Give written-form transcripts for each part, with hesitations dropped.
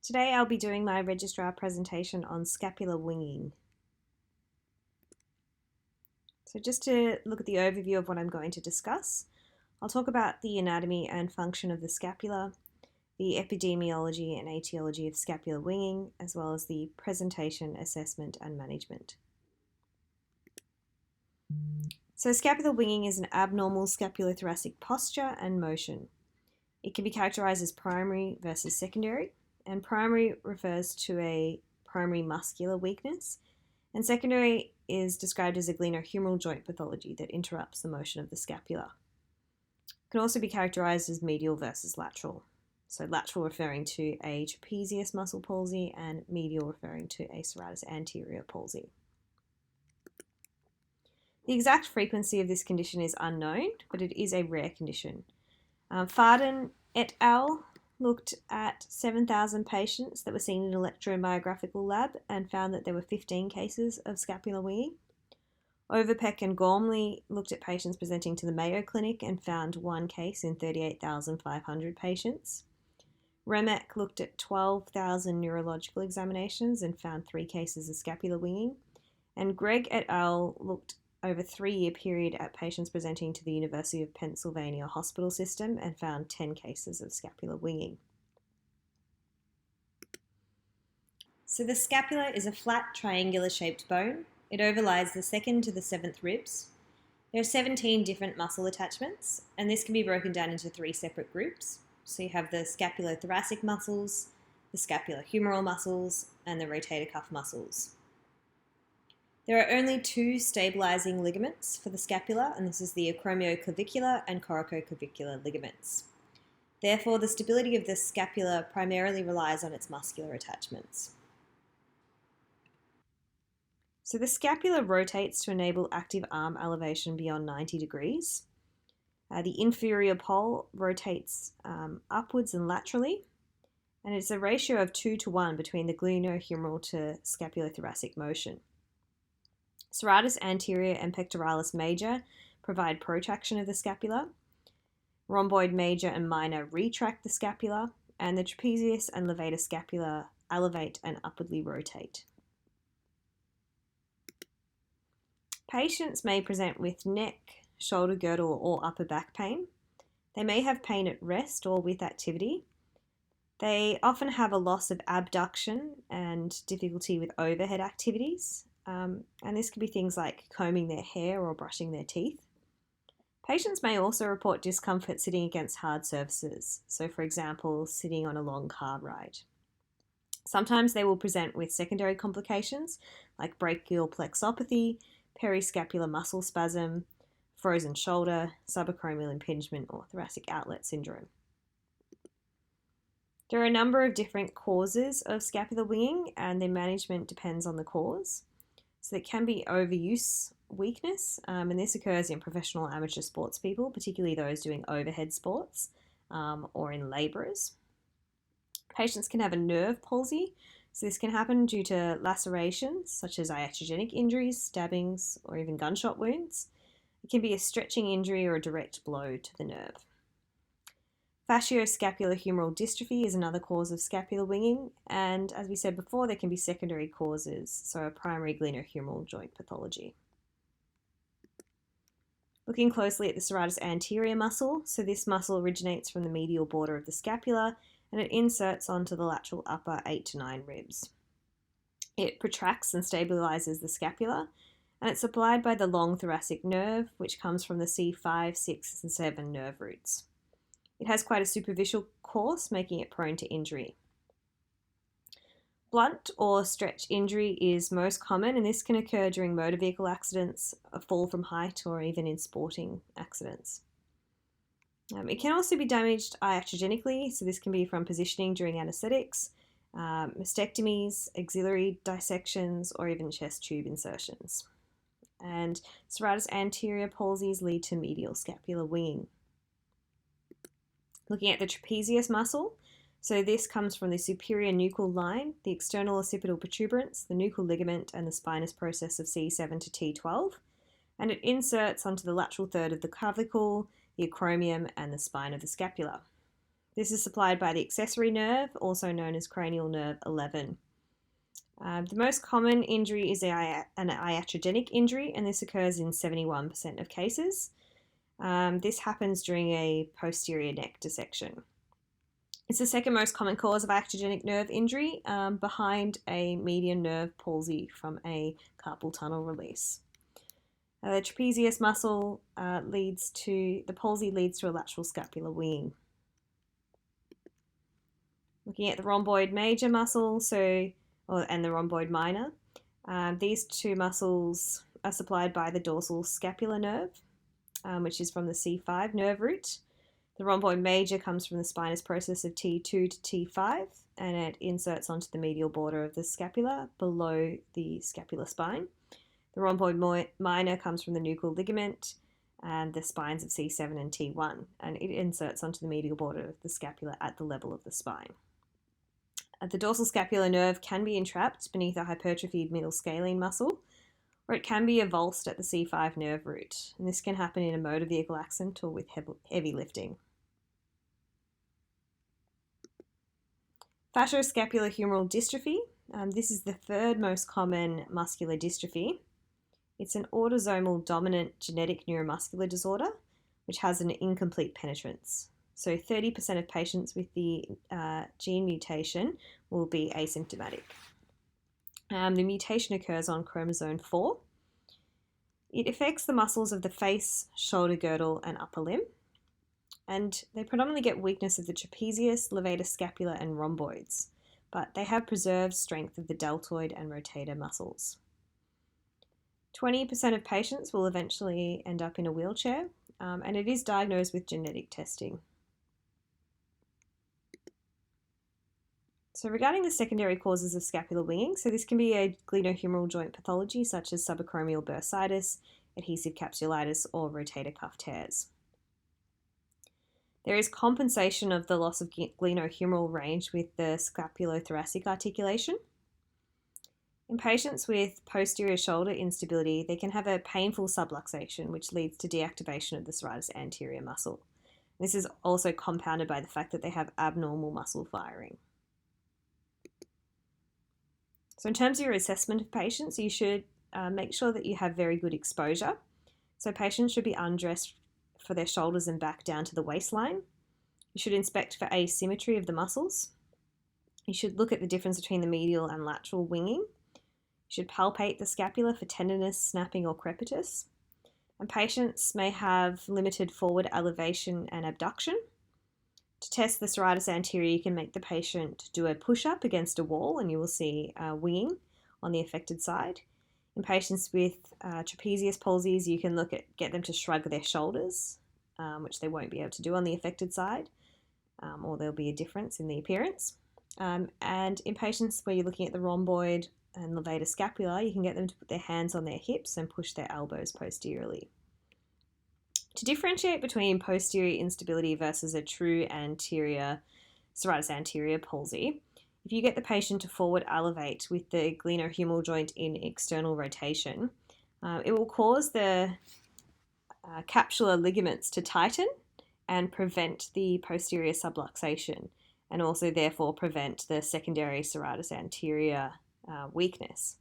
Today I'll be doing my registrar presentation on scapular winging. So just to look at the overview of what I'm going to discuss, I'll talk about the anatomy and function of the scapula, the epidemiology and etiology of scapular winging, as well as the presentation, assessment and management. So scapular winging is an abnormal scapulothoracic posture and motion. It can be characterized as primary versus secondary, and primary refers to a primary muscular weakness, and secondary is described as a glenohumeral joint pathology that interrupts the motion of the scapula. It can also be characterized as medial versus lateral. So lateral referring to a trapezius muscle palsy and medial referring to a serratus anterior palsy. The exact frequency of this condition is unknown, but it is a rare condition. Farden et al. Looked at 7,000 patients that were seen in an electromyographical lab and found that there were 15 cases of scapular winging. Overpeck and Gormley looked at patients presenting to the Mayo Clinic and found one case in 38,500 patients. Remek looked at 12,000 neurological examinations and found 3 cases of scapular winging. And Gregg et al. Looked over a 3-year period at patients presenting to the University of Pennsylvania hospital system and found 10 cases of scapular winging. So the scapula is a flat triangular shaped bone. It overlies the 2nd to the 7th ribs. There are 17 different muscle attachments, and this can be broken down into 3 separate groups. So you have the scapulothoracic muscles, the scapulohumeral muscles, and the rotator cuff muscles. There are only 2 stabilizing ligaments for the scapula, and this is the acromioclavicular and coracoclavicular ligaments. Therefore, the stability of the scapula primarily relies on its muscular attachments. So the scapula rotates to enable active arm elevation beyond 90 degrees. The inferior pole rotates upwards and laterally, and it's a ratio of 2:1 between the glenohumeral to scapulothoracic motion. Serratus anterior and pectoralis major provide protraction of the scapula. Rhomboid major and minor retract the scapula, and the trapezius and levator scapula elevate and upwardly rotate. Patients may present with neck, shoulder girdle, or upper back pain. They may have pain at rest or with activity. They often have a loss of abduction and difficulty with overhead activities. And this could be things like combing their hair or brushing their teeth. Patients may also report discomfort sitting against hard surfaces, so for example, sitting on a long car ride. Sometimes they will present with secondary complications like brachial plexopathy, periscapular muscle spasm, frozen shoulder, subacromial impingement, or thoracic outlet syndrome. There are a number of different causes of scapular winging, and their management depends on the cause. So it can be overuse weakness, and this occurs in professional amateur sports people, particularly those doing overhead sports or in labourers. Patients can have a nerve palsy, so this can happen due to lacerations such as iatrogenic injuries, stabbings, or even gunshot wounds. It can be a stretching injury or a direct blow to the nerve. Fascioscapulohumeral dystrophy is another cause of scapular winging, and as we said before, there can be secondary causes, so a primary glenohumeral joint pathology. Looking closely at the serratus anterior muscle, so this muscle originates from the medial border of the scapula and it inserts onto the lateral upper 8 to 9 ribs. It protracts and stabilizes the scapula, and it's supplied by the long thoracic nerve, which comes from the C5, 6, and 7 nerve roots. It has quite a superficial course, making it prone to injury. Blunt or stretch injury is most common, and this can occur during motor vehicle accidents, a fall from height, or even in sporting accidents. It can also be damaged iatrogenically, so this can be from positioning during anesthetics, mastectomies, axillary dissections, or even chest tube insertions. And serratus anterior palsies lead to medial scapular winging. Looking at the trapezius muscle, so this comes from the superior nuchal line, the external occipital protuberance, the nuchal ligament, and the spinous process of C7 to T12, and it inserts onto the lateral third of the clavicle, the acromion, and the spine of the scapula. This is supplied by the accessory nerve, also known as cranial nerve 11. The most common injury is an iatrogenic injury, and this occurs in 71% of cases. This happens during a posterior neck dissection. It's the second most common cause of iatrogenic nerve injury, behind a median nerve palsy from a carpal tunnel release. The trapezius muscle the palsy leads to a lateral scapular winging. Looking at the rhomboid major muscle, and the rhomboid minor, these two muscles are supplied by the dorsal scapular nerve, which is from the C5 nerve root. The rhomboid major comes from the spinous process of T2 to T5, and it inserts onto the medial border of the scapula below the scapular spine. The rhomboid minor comes from the nuchal ligament and the spines of C7 and T1, and it inserts onto the medial border of the scapula at the level of the spine. The dorsal scapular nerve can be entrapped beneath a hypertrophied middle scalene muscle, or it can be avulsed at the C5 nerve root, and this can happen in a motor vehicle accident or with heavy lifting. Facioscapulohumeral dystrophy. This is the third most common muscular dystrophy. It's an autosomal dominant genetic neuromuscular disorder which has an incomplete penetrance. So 30% of patients with the gene mutation will be asymptomatic. The mutation occurs on chromosome 4. It affects the muscles of the face, shoulder girdle, and upper limb. And they predominantly get weakness of the trapezius, levator scapula, and rhomboids, but they have preserved strength of the deltoid and rotator muscles. 20% of patients will eventually end up in a wheelchair, and it is diagnosed with genetic testing. So regarding the secondary causes of scapular winging, so this can be a glenohumeral joint pathology such as subacromial bursitis, adhesive capsulitis, or rotator cuff tears. There is compensation of the loss of glenohumeral range with the scapulothoracic articulation. In patients with posterior shoulder instability, they can have a painful subluxation, which leads to deactivation of the serratus anterior muscle. This is also compounded by the fact that they have abnormal muscle firing. So in terms of your assessment of patients, you should make sure that you have very good exposure. So patients should be undressed for their shoulders and back down to the waistline. You should inspect for asymmetry of the muscles. You should look at the difference between the medial and lateral winging. You should palpate the scapula for tenderness, snapping, or crepitus. And patients may have limited forward elevation and abduction. To test the serratus anterior, you can make the patient do a push-up against a wall and you will see winging on the affected side. In patients with trapezius palsies, you can get them to shrug their shoulders, which they won't be able to do on the affected side, or there'll be a difference in the appearance. And in patients where you're looking at the rhomboid and levator scapula, you can get them to put their hands on their hips and push their elbows posteriorly. To differentiate between posterior instability versus a true anterior serratus anterior palsy, if you get the patient to forward elevate with the glenohumeral joint in external rotation, it will cause the capsular ligaments to tighten and prevent the posterior subluxation, and also therefore prevent the secondary serratus anterior weakness.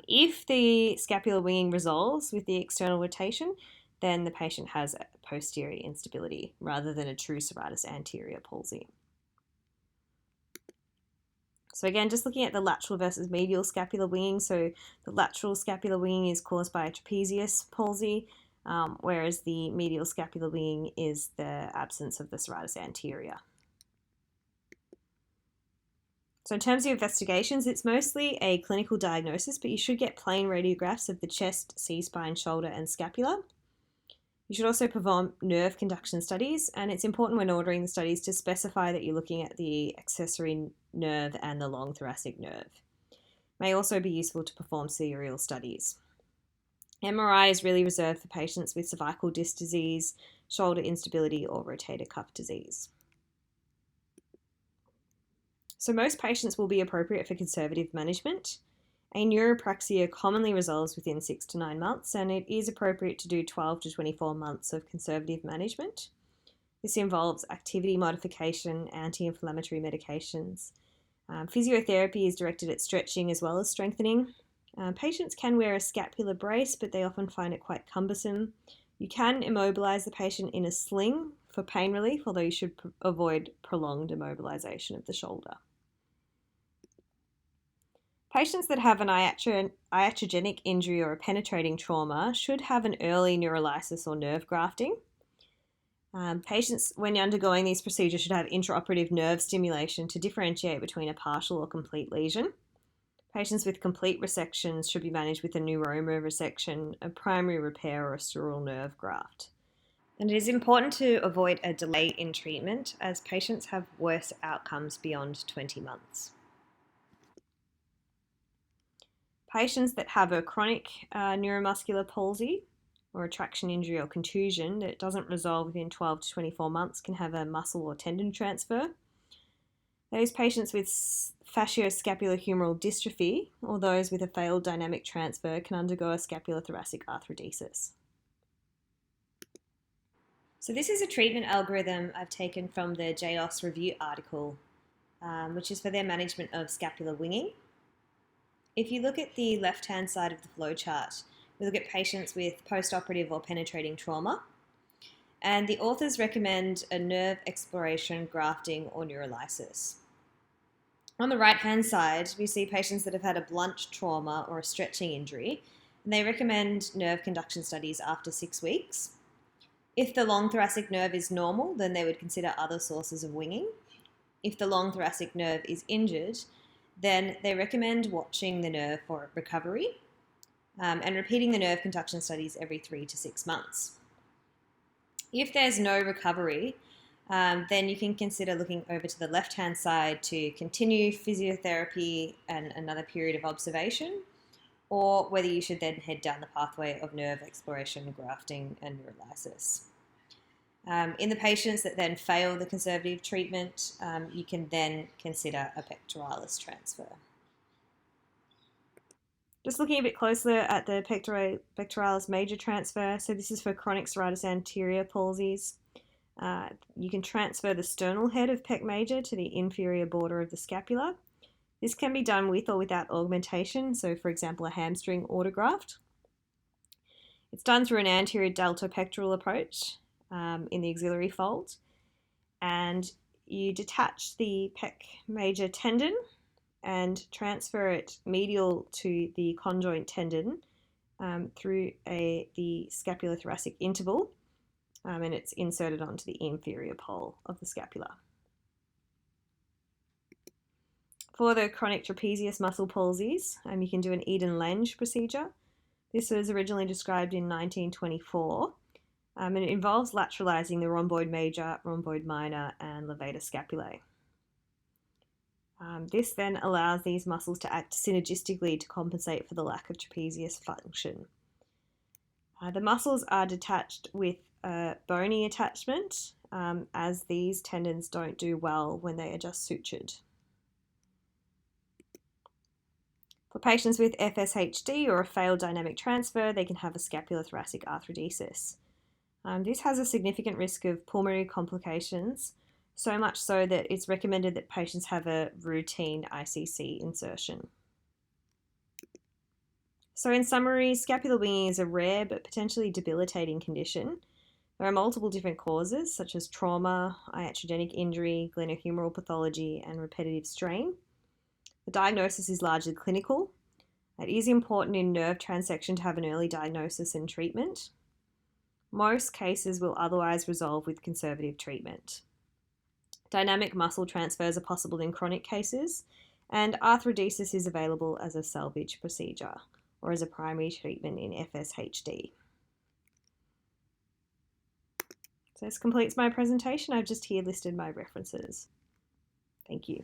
If the scapular winging resolves with the external rotation, then the patient has a posterior instability rather than a true serratus anterior palsy. So again, just looking at the lateral versus medial scapular winging. So the lateral scapular winging is caused by a trapezius palsy, whereas the medial scapular winging is the absence of the serratus anterior. So in terms of investigations, it's mostly a clinical diagnosis, but you should get plain radiographs of the chest, C-spine, shoulder, and scapula. You should also perform nerve conduction studies, and it's important when ordering the studies to specify that you're looking at the accessory nerve and the long thoracic nerve. It may also be useful to perform serial studies. MRI is really reserved for patients with cervical disc disease, shoulder instability, or rotator cuff disease. So most patients will be appropriate for conservative management. A neuropraxia commonly resolves within 6 to 9 months, and it is appropriate to do 12 to 24 months of conservative management. This involves activity modification, anti-inflammatory medications. Physiotherapy is directed at stretching as well as strengthening. Patients can wear a scapular brace, but they often find it quite cumbersome. You can immobilize the patient in a sling for pain relief, although you should avoid prolonged immobilization of the shoulder. Patients that have an iatrogenic injury or a penetrating trauma should have an early neurolysis or nerve grafting. Patients, when undergoing these procedures, should have intraoperative nerve stimulation to differentiate between a partial or complete lesion. Patients with complete resections should be managed with a neuroma resection, a primary repair, or a sural nerve graft. And it is important to avoid a delay in treatment as patients have worse outcomes beyond 20 months. Patients that have a chronic neuromuscular palsy or a traction injury or contusion that doesn't resolve within 12 to 24 months can have a muscle or tendon transfer. Those patients with fascioscapulohumeral dystrophy or those with a failed dynamic transfer can undergo a scapulothoracic arthrodesis. So this is a treatment algorithm I've taken from the JOS review article, which is for their management of scapular winging. If you look at the left-hand side of the flowchart, we look at patients with post-operative or penetrating trauma, and the authors recommend a nerve exploration, grafting, or neurolysis. On the right-hand side, we see patients that have had a blunt trauma or a stretching injury, and they recommend nerve conduction studies after 6 weeks. If the long thoracic nerve is normal, then they would consider other sources of winging. If the long thoracic nerve is injured, then they recommend watching the nerve for recovery and repeating the nerve conduction studies every 3 to 6 months. If there's no recovery, then you can consider looking over to the left-hand side to continue physiotherapy and another period of observation, or whether you should then head down the pathway of nerve exploration, grafting, and neurolysis. In the patients that then fail the conservative treatment, you can then consider a pectoralis transfer. Just looking a bit closer at the pectoralis major transfer, so this is for chronic serratus anterior palsies. You can transfer the sternal head of pec major to the inferior border of the scapula. This can be done with or without augmentation, so for example a hamstring autograft. It's done through an anterior deltopectoral approach in the axillary fold, and you detach the pec major tendon and transfer it medial to the conjoint tendon through the scapulothoracic interval, and it's inserted onto the inferior pole of the scapula. For the chronic trapezius muscle palsies, you can do an Eden-Lange procedure. This was originally described in 1924, and it involves lateralizing the rhomboid major, rhomboid minor, and levator scapulae. This then allows these muscles to act synergistically to compensate for the lack of trapezius function. The muscles are detached with a bony attachment, as these tendons don't do well when they are just sutured. For patients with FSHD or a failed dynamic transfer, they can have a scapulothoracic arthrodesis. This has a significant risk of pulmonary complications, so much so that it's recommended that patients have a routine ICC insertion. So in summary, scapular winging is a rare but potentially debilitating condition. There are multiple different causes such as trauma, iatrogenic injury, glenohumeral pathology, and repetitive strain. The diagnosis is largely clinical. It is important in nerve transection to have an early diagnosis and treatment. Most cases will otherwise resolve with conservative treatment. Dynamic muscle transfers are possible in chronic cases, and arthrodesis is available as a salvage procedure or as a primary treatment in FSHD. So this completes my presentation. I've just here listed my references. Thank you.